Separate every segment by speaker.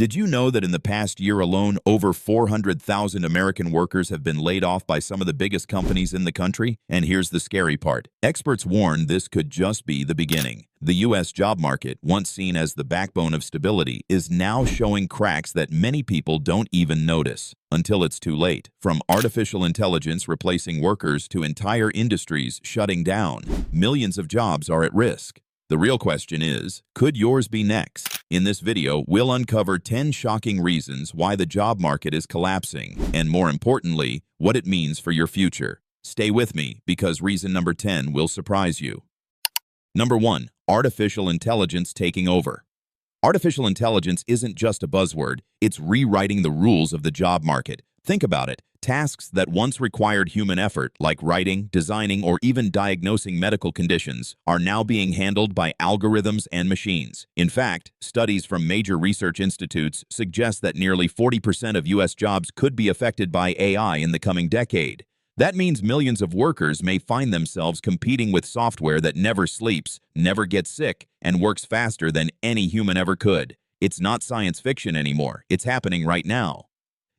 Speaker 1: Did you know that in the past year alone, over 400,000 American workers have been laid off by some of the biggest companies in the country? And here's the scary part. Experts warn this could just be the beginning. The U.S. job market, once seen as the backbone of stability, is now showing cracks that many people don't even notice until it's too late. From artificial intelligence replacing workers to entire industries shutting down, millions of jobs are at risk. The real question is, could yours be next? In this video, we'll uncover 10 shocking reasons why the job market is collapsing, and more importantly, what it means for your future. Stay with me, because reason number 10 will surprise you. Number 1. Artificial intelligence taking over. Artificial intelligence isn't just a buzzword, it's rewriting the rules of the job market. Think about it. Tasks that once required human effort, like writing, designing, or even diagnosing medical conditions, are now being handled by algorithms and machines. In fact, studies from major research institutes suggest that nearly 40% of U.S. jobs could be affected by AI in the coming decade. That means millions of workers may find themselves competing with software that never sleeps, never gets sick, and works faster than any human ever could. It's not science fiction anymore. It's happening right now.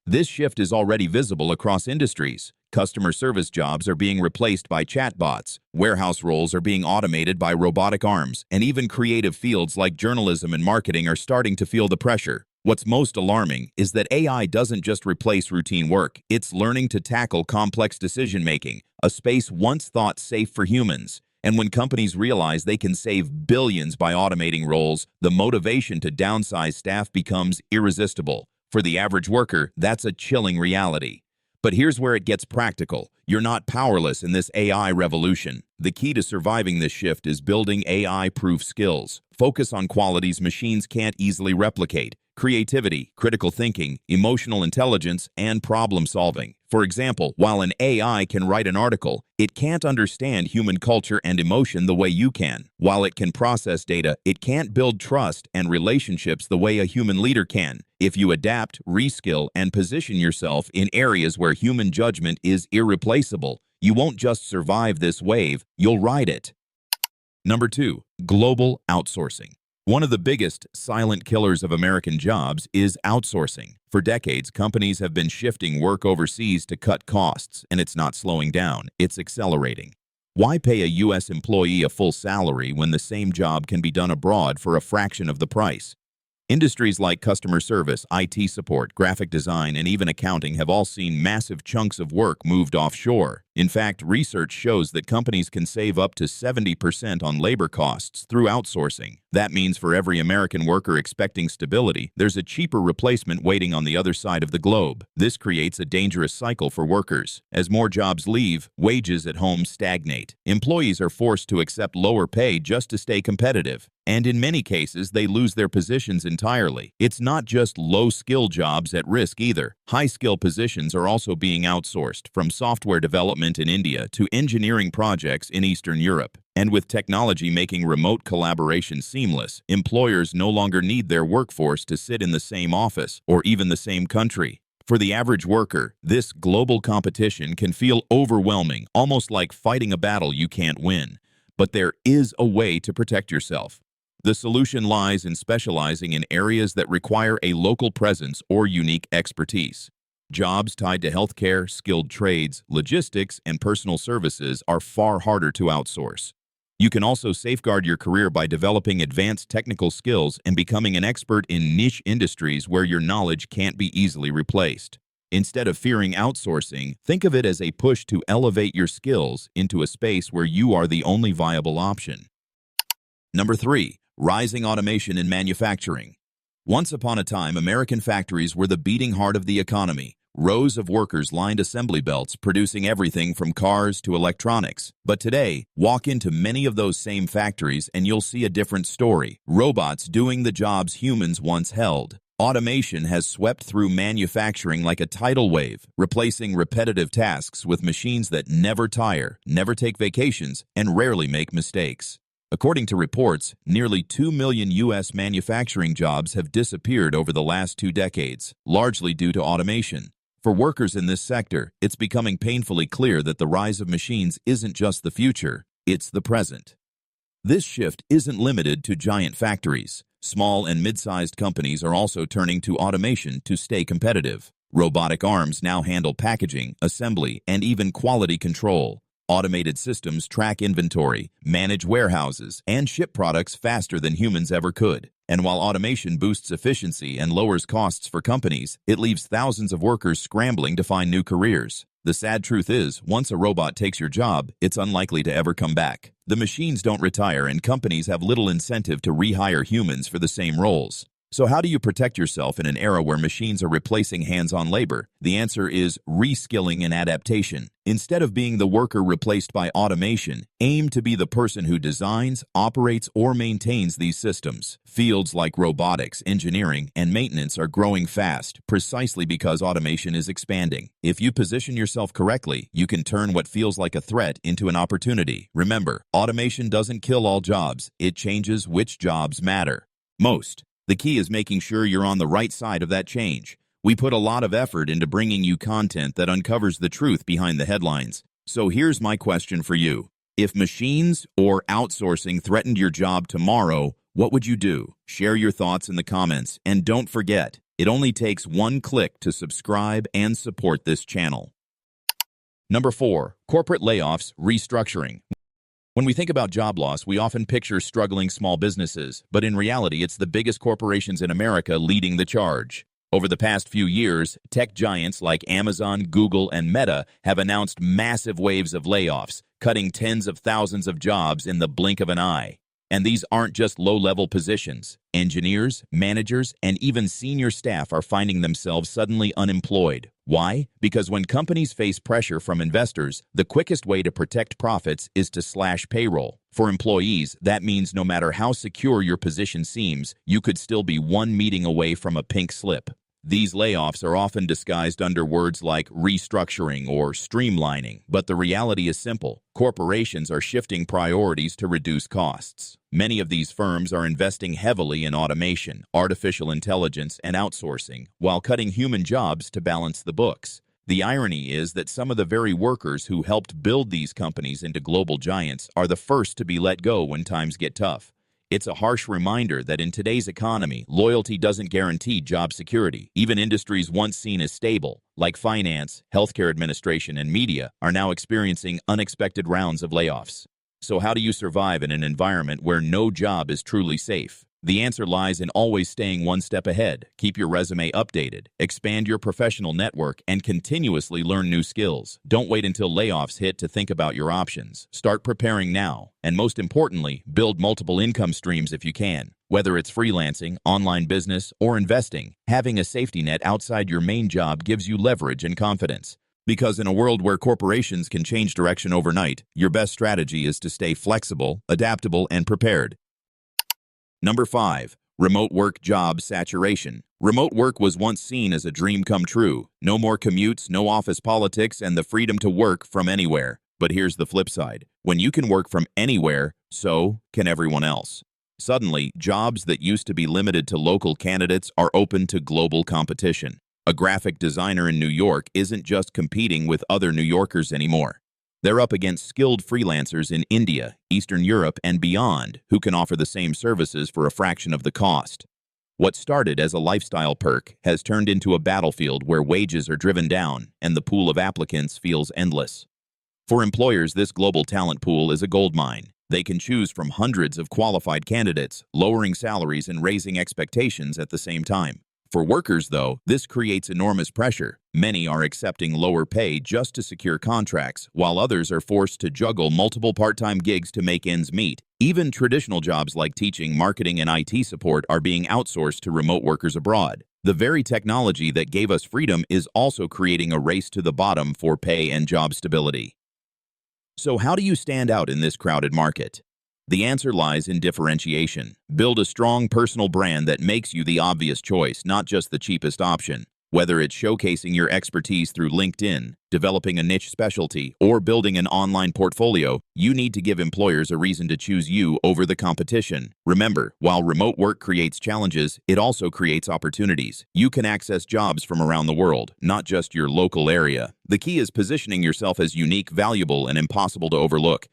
Speaker 1: This shift is already visible across industries. Customer service jobs are being replaced by chatbots, warehouse roles are being automated by robotic arms, and even creative fields like journalism and marketing are starting to feel the pressure. What's most alarming is that AI doesn't just replace routine work, it's learning to tackle complex decision-making, a space once thought safe for humans. And when companies realize they can save billions by automating roles, the motivation to downsize staff becomes irresistible. For the average worker, that's a chilling reality. But here's where it gets practical. You're not powerless in this AI revolution. The key to surviving this shift is building AI-proof skills. Focus on qualities machines can't easily replicate: creativity, critical thinking, emotional intelligence, and problem solving. For example, while an AI can write an article, it can't understand human culture and emotion the way you can. While it can process data, it can't build trust and relationships the way a human leader can. If you adapt, reskill, and position yourself in areas where human judgment is irreplaceable, you won't just survive this wave, you'll ride it. Number 2. Global outsourcing. One of the biggest silent killers of American jobs is outsourcing. For decades, companies have been shifting work overseas to cut costs, and it's not slowing down, it's accelerating. Why pay a U.S. employee a full salary when the same job can be done abroad for a fraction of the price? Industries like customer service, IT support, graphic design, and even accounting have all seen massive chunks of work moved offshore. In fact, research shows that companies can save up to 70% on labor costs through outsourcing. That means for every American worker expecting stability, there's a cheaper replacement waiting on the other side of the globe. This creates a dangerous cycle for workers. As more jobs leave, wages at home stagnate. Employees are forced to accept lower pay just to stay competitive. And in many cases, they lose their positions entirely. It's not just low-skill jobs at risk either. High-skill positions are also being outsourced, from software development in India to engineering projects in Eastern Europe. And with technology making remote collaboration seamless, employers no longer need their workforce to sit in the same office or even the same country. For the average worker, this global competition can feel overwhelming, almost like fighting a battle you can't win. But there is a way to protect yourself. The solution lies in specializing in areas that require a local presence or unique expertise. Jobs tied to healthcare, skilled trades, logistics, and personal services are far harder to outsource. You can also safeguard your career by developing advanced technical skills and becoming an expert in niche industries where your knowledge can't be easily replaced. Instead of fearing outsourcing, think of it as a push to elevate your skills into a space where you are the only viable option. Number 3. Rising automation in manufacturing. Once upon a time, American factories were the beating heart of the economy. Rows of workers lined assembly belts, producing everything from cars to electronics. But today, walk into many of those same factories and you'll see a different story. Robots doing the jobs humans once held. Automation has swept through manufacturing like a tidal wave, replacing repetitive tasks with machines that never tire, never take vacations, and rarely make mistakes. According to reports, nearly 2 million U.S. manufacturing jobs have disappeared over the last 2 decades, largely due to automation. For workers in this sector, it's becoming painfully clear that the rise of machines isn't just the future, it's the present. This shift isn't limited to giant factories. Small and mid-sized companies are also turning to automation to stay competitive. Robotic arms now handle packaging, assembly, and even quality control. Automated systems track inventory, manage warehouses, and ship products faster than humans ever could. And while automation boosts efficiency and lowers costs for companies, it leaves thousands of workers scrambling to find new careers. The sad truth is, once a robot takes your job, it's unlikely to ever come back. The machines don't retire, and companies have little incentive to rehire humans for the same roles. So how do you protect yourself in an era where machines are replacing hands-on labor? The answer is reskilling and adaptation. Instead of being the worker replaced by automation, aim to be the person who designs, operates, or maintains these systems. Fields like robotics, engineering, and maintenance are growing fast, precisely because automation is expanding. If you position yourself correctly, you can turn what feels like a threat into an opportunity. Remember, automation doesn't kill all jobs. It changes which jobs matter most. The key is making sure you're on the right side of that change. We put a lot of effort into bringing you content that uncovers the truth behind the headlines. So here's my question for you. If machines or outsourcing threatened your job tomorrow, what would you do? Share your thoughts in the comments, and don't forget, it only takes one click to subscribe and support this channel. Number 4, corporate layoffs, restructuring. When we think about job loss, we often picture struggling small businesses, but in reality, it's the biggest corporations in America leading the charge. Over the past few years, tech giants like Amazon, Google, and Meta have announced massive waves of layoffs, cutting tens of thousands of jobs in the blink of an eye. And these aren't just low-level positions. Engineers, managers, and even senior staff are finding themselves suddenly unemployed. Why? Because when companies face pressure from investors, the quickest way to protect profits is to slash payroll. For employees, that means no matter how secure your position seems, you could still be one meeting away from a pink slip. These layoffs are often disguised under words like restructuring or streamlining, but the reality is simple. Corporations are shifting priorities to reduce costs. Many of these firms are investing heavily in automation, artificial intelligence, and outsourcing, while cutting human jobs to balance the books. The irony is that some of the very workers who helped build these companies into global giants are the first to be let go when times get tough. It's a harsh reminder that in today's economy, loyalty doesn't guarantee job security. Even industries once seen as stable, like finance, healthcare administration, and media, are now experiencing unexpected rounds of layoffs. So how do you survive in an environment where no job is truly safe? The answer lies in always staying one step ahead. Keep your resume updated, expand your professional network, and continuously learn new skills. Don't wait until layoffs hit to think about your options. Start preparing now. And most importantly, build multiple income streams if you can. Whether it's freelancing, online business, or investing, having a safety net outside your main job gives you leverage and confidence. Because in a world where corporations can change direction overnight, your best strategy is to stay flexible, adaptable, and prepared. Number 5, remote work job saturation. Remote work was once seen as a dream come true. No more commutes, no office politics, and the freedom to work from anywhere. But here's the flip side. When you can work from anywhere, so can everyone else. Suddenly, jobs that used to be limited to local candidates are open to global competition. A graphic designer in New York isn't just competing with other New Yorkers anymore. They're up against skilled freelancers in India, Eastern Europe, and beyond who can offer the same services for a fraction of the cost. What started as a lifestyle perk has turned into a battlefield where wages are driven down and the pool of applicants feels endless. For employers, this global talent pool is a goldmine. They can choose from hundreds of qualified candidates, lowering salaries and raising expectations at the same time. For workers, though, this creates enormous pressure. Many are accepting lower pay just to secure contracts, while others are forced to juggle multiple part-time gigs to make ends meet. Even traditional jobs like teaching, marketing, and IT support are being outsourced to remote workers abroad. The very technology that gave us freedom is also creating a race to the bottom for pay and job stability. So how do you stand out in this crowded market? The answer lies in differentiation. Build a strong personal brand that makes you the obvious choice, not just the cheapest option. Whether it's showcasing your expertise through LinkedIn, developing a niche specialty, or building an online portfolio, you need to give employers a reason to choose you over the competition. Remember, while remote work creates challenges, it also creates opportunities. You can access jobs from around the world, not just your local area. The key is positioning yourself as unique, valuable, and impossible to overlook.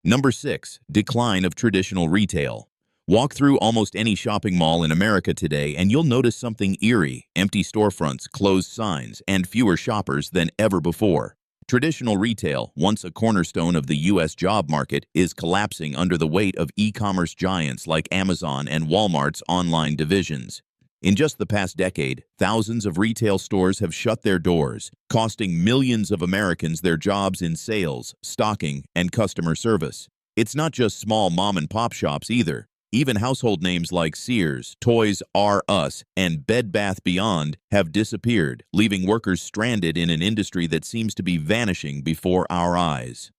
Speaker 1: Number 6, decline of traditional retail. Walk through almost any shopping mall in America today and you'll notice something eerie: empty storefronts, closed signs, and fewer shoppers than ever before. Traditional retail, once a cornerstone of the U.S. job market, is collapsing under the weight of e-commerce giants like Amazon and Walmart's online divisions. In just the past decade, thousands of retail stores have shut their doors, costing millions of Americans their jobs in sales, stocking, and customer service. It's not just small mom-and-pop shops either. Even household names like Sears, Toys R Us, and Bed Bath Beyond have disappeared, leaving workers stranded in an industry that seems to be vanishing before our eyes.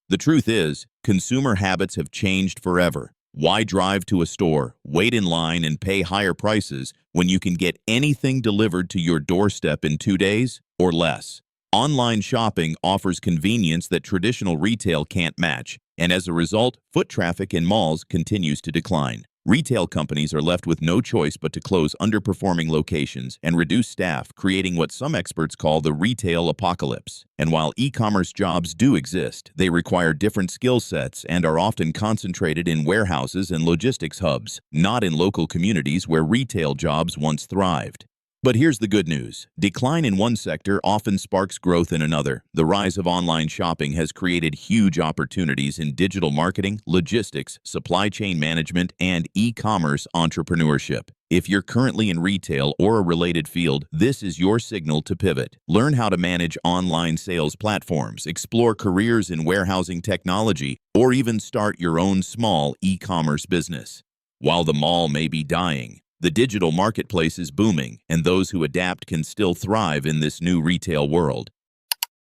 Speaker 1: The truth is, consumer habits have changed forever. Why drive to a store, wait in line, and pay higher prices when you can get anything delivered to your doorstep in 2 days or less? Online shopping offers convenience that traditional retail can't match, and as a result, foot traffic in malls continues to decline. Retail companies are left with no choice but to close underperforming locations and reduce staff, creating what some experts call the retail apocalypse. And while e-commerce jobs do exist, they require different skill sets and are often concentrated in warehouses and logistics hubs, not in local communities where retail jobs once thrived. But here's the good news. Decline in one sector often sparks growth in another. The rise of online shopping has created huge opportunities in digital marketing, logistics, supply chain management, and e-commerce entrepreneurship. If you're currently in retail or a related field, this is your signal to pivot. Learn how to manage online sales platforms, explore careers in warehousing technology, or even start your own small e-commerce business. While the mall may be dying, the digital marketplace is booming, and those who adapt can still thrive in this new retail world.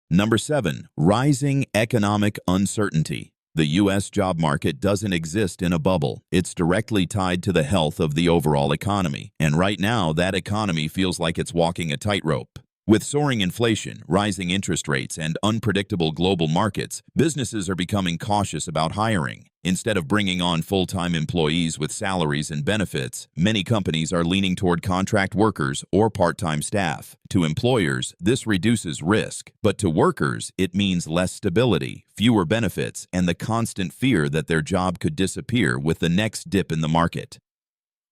Speaker 1: Number 7. Rising economic uncertainty. The U.S. job market doesn't exist in a bubble. It's directly tied to the health of the overall economy. And right now, that economy feels like it's walking a tightrope. With soaring inflation, rising interest rates, and unpredictable global markets, businesses are becoming cautious about hiring. Instead of bringing on full-time employees with salaries and benefits, many companies are leaning toward contract workers or part-time staff. To employers, this reduces risk, but to workers, it means less stability, fewer benefits, and the constant fear that their job could disappear with the next dip in the market.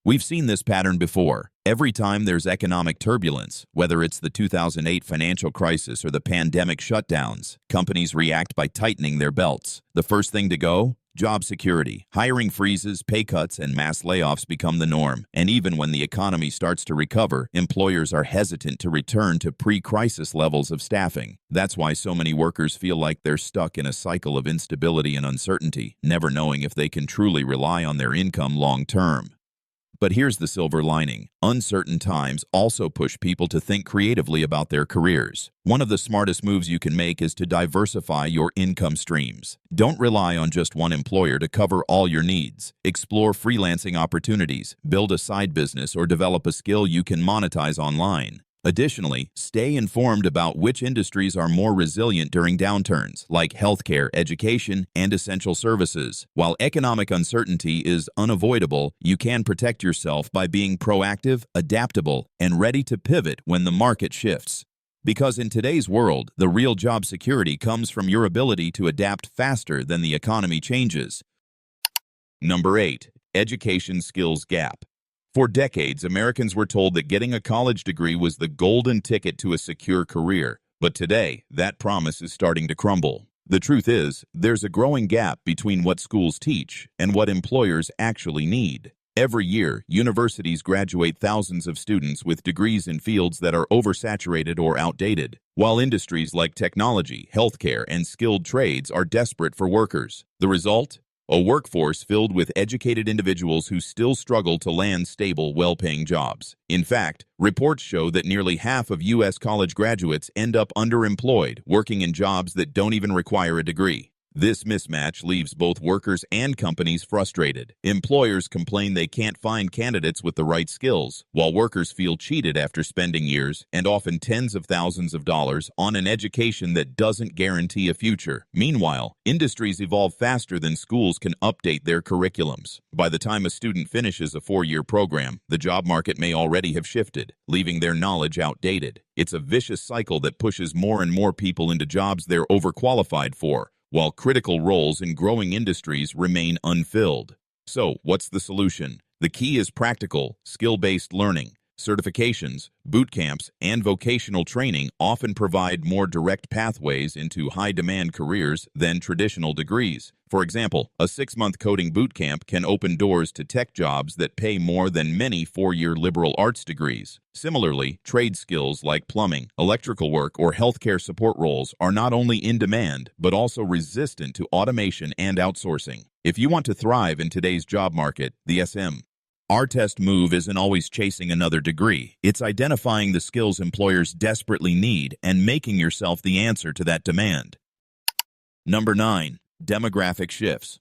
Speaker 1: We've seen this pattern before. Every time there's economic turbulence, whether it's the 2008 financial crisis or the pandemic shutdowns, companies react by tightening their belts. The first thing to go? Job security. Hiring freezes, pay cuts, and mass layoffs become the norm. And even when the economy starts to recover, employers are hesitant to return to pre-crisis levels of staffing. That's why so many workers feel like they're stuck in a cycle of instability and uncertainty, never knowing if they can truly rely on their income long term. But here's the silver lining. Uncertain times also push people to think creatively about their careers. One of the smartest moves you can make is to diversify your income streams. Don't rely on just one employer to cover all your needs. Explore freelancing opportunities, build a side business, or develop a skill you can monetize online. Additionally, stay informed about which industries are more resilient during downturns, like healthcare, education, and essential services. While economic uncertainty is unavoidable, you can protect yourself by being proactive, adaptable, and ready to pivot when the market shifts. Because in today's world, the real job security comes from your ability to adapt faster than the economy changes. Number 8. Education skills gap. For decades, Americans were told that getting a college degree was the golden ticket to a secure career. But today, that promise is starting to crumble. The truth is, there's a growing gap between what schools teach and what employers actually need. Every year, universities graduate thousands of students with degrees in fields that are oversaturated or outdated, while industries like technology, healthcare, and skilled trades are desperate for workers. The result? A workforce filled with educated individuals who still struggle to land stable, well-paying jobs. In fact, reports show that nearly half of U.S. college graduates end up underemployed, working in jobs that don't even require a degree. This mismatch leaves both workers and companies frustrated. Employers complain they can't find candidates with the right skills, while workers feel cheated after spending years, and often tens of thousands of dollars, on an education that doesn't guarantee a future. Meanwhile, industries evolve faster than schools can update their curriculums. By the time a student finishes a 4-year program, the job market may already have shifted, leaving their knowledge outdated. It's a vicious cycle that pushes more and more people into jobs they're overqualified for, while critical roles in growing industries remain unfilled. So, what's the solution? The key is practical, skill-based learning. Certifications, boot camps, and vocational training often provide more direct pathways into high-demand careers than traditional degrees. For example, a 6-month coding boot camp can open doors to tech jobs that pay more than many 4-year liberal arts degrees. Similarly, trade skills like plumbing, electrical work, or healthcare support roles are not only in demand, but also resistant to automation and outsourcing. If you want to thrive in today's job market, the Our test move isn't always chasing another degree. It's identifying the skills employers desperately need and making yourself the answer to that demand. Number 9. Demographic shifts.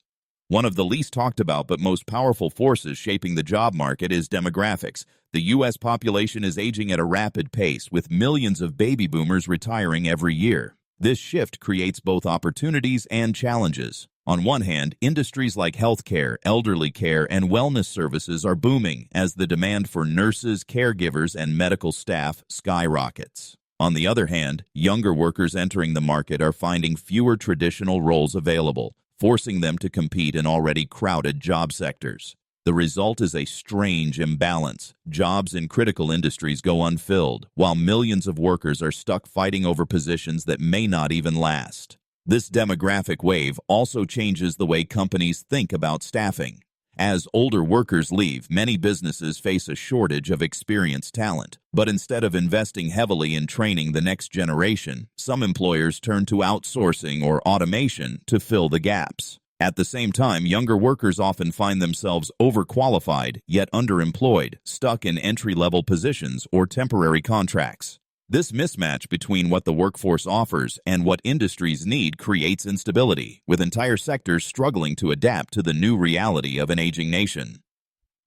Speaker 1: One of the least talked about but most powerful forces shaping the job market is demographics. The U.S. population is aging at a rapid pace, with millions of baby boomers retiring every year. This shift creates both opportunities and challenges. On one hand, industries like healthcare, elderly care, and wellness services are booming as the demand for nurses, caregivers, and medical staff skyrockets. On the other hand, younger workers entering the market are finding fewer traditional roles available, forcing them to compete in already crowded job sectors. The result is a strange imbalance. Jobs in critical industries go unfilled, while millions of workers are stuck fighting over positions that may not even last. This demographic wave also changes the way companies think about staffing. As older workers leave, many businesses face a shortage of experienced talent. But instead of investing heavily in training the next generation, some employers turn to outsourcing or automation to fill the gaps. At the same time, younger workers often find themselves overqualified yet underemployed, stuck in entry-level positions or temporary contracts. This mismatch between what the workforce offers and what industries need creates instability, with entire sectors struggling to adapt to the new reality of an aging nation.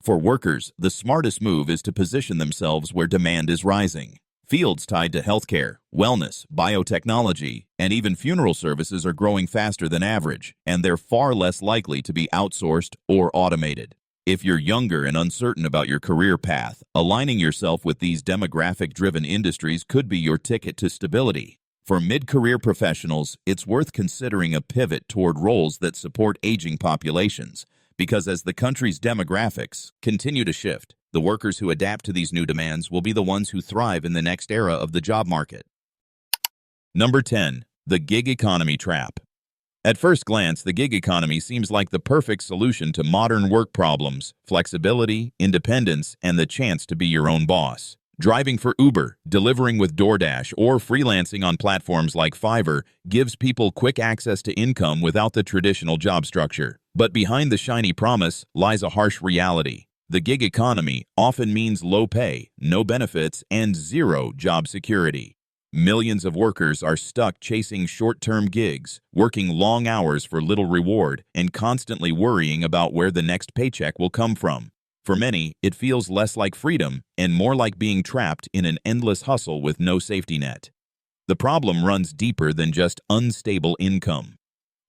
Speaker 1: For workers, the smartest move is to position themselves where demand is rising. Fields tied to healthcare, wellness, biotechnology, and even funeral services are growing faster than average, and they're far less likely to be outsourced or automated. If you're younger and uncertain about your career path, aligning yourself with these demographic-driven industries could be your ticket to stability. For mid-career professionals, it's worth considering a pivot toward roles that support aging populations, because as the country's demographics continue to shift, the workers who adapt to these new demands will be the ones who thrive in the next era of the job market. Number 10. The gig economy trap. At first glance, the gig economy seems like the perfect solution to modern work problems: flexibility, independence, and the chance to be your own boss. Driving for Uber, delivering with DoorDash, or freelancing on platforms like Fiverr gives people quick access to income without the traditional job structure. But behind the shiny promise lies a harsh reality. The gig economy often means low pay, no benefits, and zero job security. Millions of workers are stuck chasing short-term gigs, working long hours for little reward, and constantly worrying about where the next paycheck will come from. For many, it feels less like freedom and more like being trapped in an endless hustle with no safety net. The problem runs deeper than just unstable income.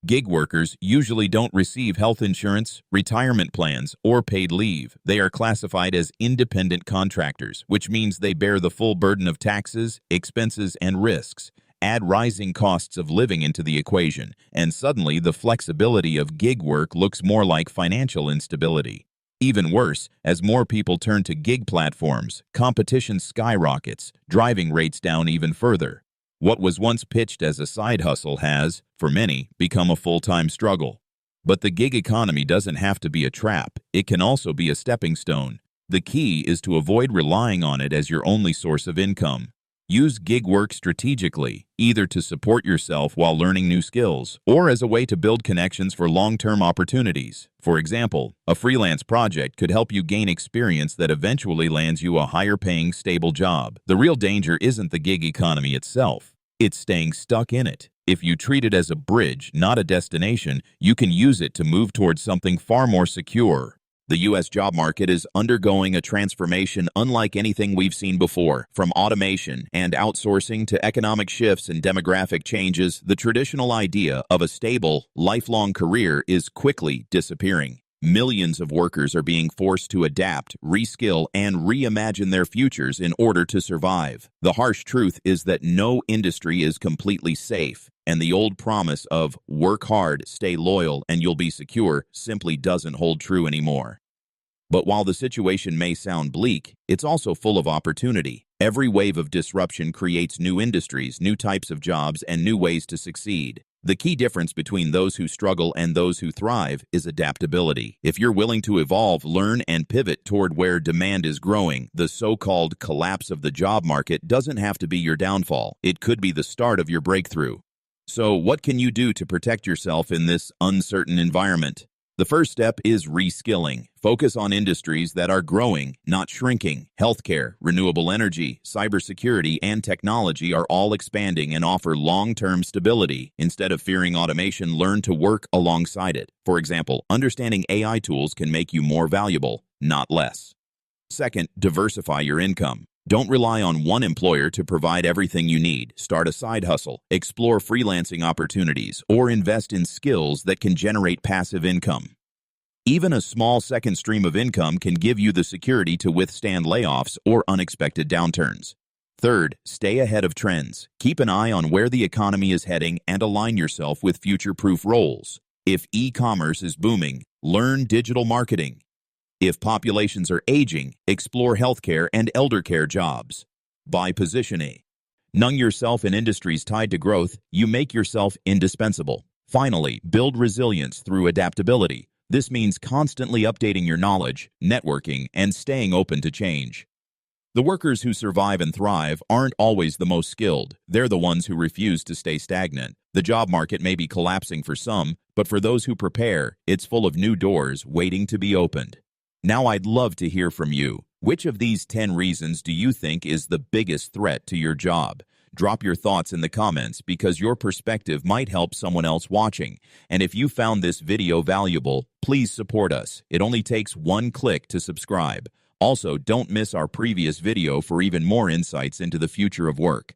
Speaker 1: Gig workers usually don't receive health insurance, retirement plans, or paid leave. They are classified as independent contractors, which means they bear the full burden of taxes, expenses, and risks. Add rising costs of living into the equation, and suddenly the flexibility of gig work looks more like financial instability. Even worse, as more people turn to gig platforms, competition skyrockets, driving rates down even further. What was once pitched as a side hustle has, for many, become a full-time struggle. But the gig economy doesn't have to be a trap. It can also be a stepping stone. The key is to avoid relying on it as your only source of income. Use gig work strategically, either to support yourself while learning new skills, or as a way to build connections for long-term opportunities. For example, a freelance project could help you gain experience that eventually lands you a higher-paying, stable job. The real danger isn't the gig economy itself. It's staying stuck in it. If you treat it as a bridge, not a destination, you can use it to move towards something far more secure. The U.S. job market is undergoing a transformation unlike anything we've seen before. From automation and outsourcing to economic shifts and demographic changes, the traditional idea of a stable, lifelong career is quickly disappearing. Millions of workers are being forced to adapt, reskill, and reimagine their futures in order to survive. The harsh truth is that no industry is completely safe, and the old promise of work hard, stay loyal, and you'll be secure simply doesn't hold true anymore. But while the situation may sound bleak, it's also full of opportunity. Every wave of disruption creates new industries, new types of jobs, and new ways to succeed. The key difference between those who struggle and those who thrive is adaptability. If you're willing to evolve, learn, and pivot toward where demand is growing, the so-called collapse of the job market doesn't have to be your downfall. It could be the start of your breakthrough. So, what can you do to protect yourself in this uncertain environment? The first step is reskilling. Focus on industries that are growing, not shrinking. Healthcare, renewable energy, cybersecurity, and technology are all expanding and offer long-term stability. Instead of fearing automation, learn to work alongside it. For example, understanding AI tools can make you more valuable, not less. Second, diversify your income. Don't rely on one employer to provide everything you need. Start a side hustle, explore freelancing opportunities, or invest in skills that can generate passive income. Even a small second stream of income can give you the security to withstand layoffs or unexpected downturns. Third, stay ahead of trends. Keep an eye on where the economy is heading and align yourself with future-proof roles. If e-commerce is booming, learn digital marketing. If populations are aging, explore healthcare and elder care jobs. By positioning yourself in industries tied to growth, you make yourself indispensable. Finally, build resilience through adaptability. This means constantly updating your knowledge, networking, and staying open to change. The workers who survive and thrive aren't always the most skilled. They're the ones who refuse to stay stagnant. The job market may be collapsing for some, but for those who prepare, it's full of new doors waiting to be opened. Now I'd love to hear from you. Which of these 10 reasons do you think is the biggest threat to your job? Drop your thoughts in the comments because your perspective might help someone else watching. And if you found this video valuable, please support us. It only takes one click to subscribe. Also, don't miss our previous video for even more insights into the future of work.